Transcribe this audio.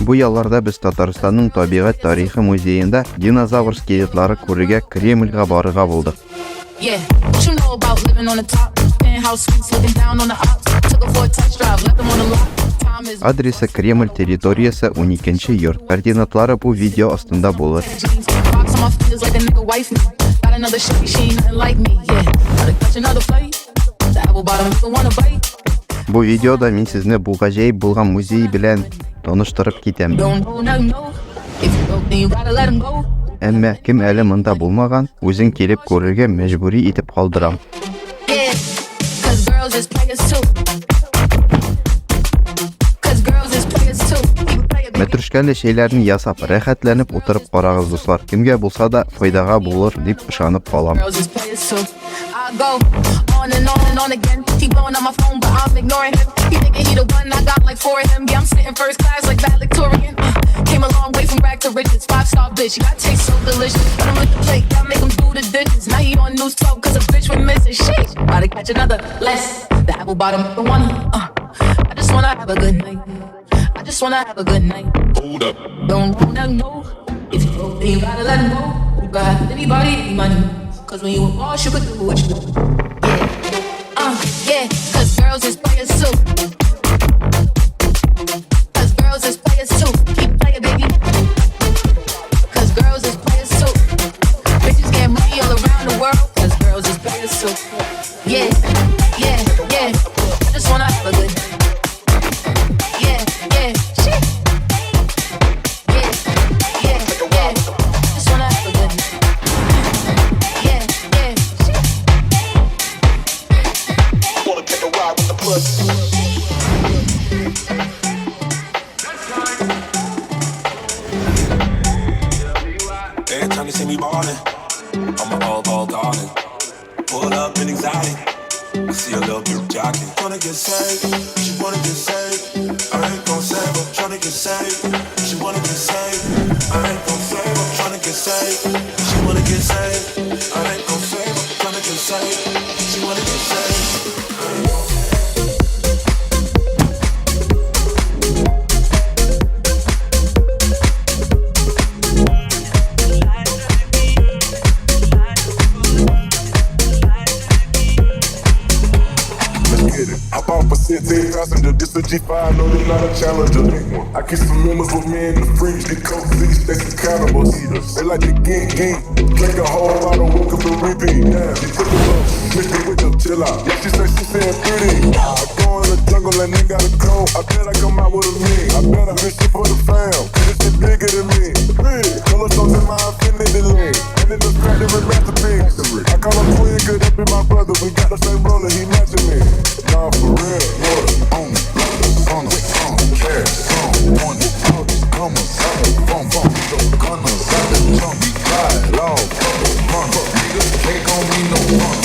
Бу ялларда без Татарстанның табигать тарихы музеенда динозавр скелетлары күрергә Кремльгә барырга булдык. Адрессы Кремль, территориясе 12-нче йорт. Кординатлары бу видео астында булыр. Бу видеода мин сезне бу гаҗәеп булган музей белән таныштырып китәм. Әмма кем әле монда булмаган, үзең килеп күрергә мәҗбүри итеп калдырам. Мәтрүшкәле şeyләрне ясап, рәхәтләнеп утырып карагыз, дуслар. Кемгә булса да файдага булыр дип ышанып калам. Go on and on and on again. Keep blowing on my phone, but I'm ignoring him. He thinking he the one, I got like 4 of him. Yeah, I'm sitting first class like valedictorian. Came a long way from rag to riches. 5-star bitch, you got taste so delicious. Put him with the plate, gotta make him do the dishes. Now he on news 12 cause a bitch went missing. Sheesh, about to catch another less. The apple bottom, the one. I just wanna have a good night. I just wanna have a good night. Hold up. Don't know. If you broke, then you gotta let him go. You got anybody, any money. Cause when you a boss, you could do what you do. Yeah, cause girls is players too. Cause girls is players too. Keep playing, baby. Cause girls is players too. Bitches get money all around the world. Cause girls is players too. Yeah. I just wanna have a good night. Yeah, shit. Yeah. Just wanna have a good night. Every time you see me ballin', I'm a all-ball darling. Pull up in exotic, I see a little cute jockey. Tryna get saved, she wanna get saved. I ain't gon' save her, tryna get saved. She wanna get saved, I ain't gon' save her, tryna get saved. She wanna get saved, I ain't gon' save her, tryna get saved. She wanna get saved. Passenger, this a G5, no, this not a challenger. I keep some members with me in the fridge, they coke these, they some cannibals. They like to geek, drink a whole lot of wood to repeat. Yeah, she took it up, mix it with them, chill out. Yeah, she say she feeling pretty. I go in the jungle and they got a cold. I bet I come out with a me. I bet I miss it for the fam. This shit bigger than me. Color stones in my infinity lane. And in the fact every masterpiece. I call him twin, good up be my brother. We got the same roller, he matching me. Nah, for real, what? On the cash, on the talkies, commas, phone, gunners, out the jump, we ride, law, run, niggas can't gon' be no fun.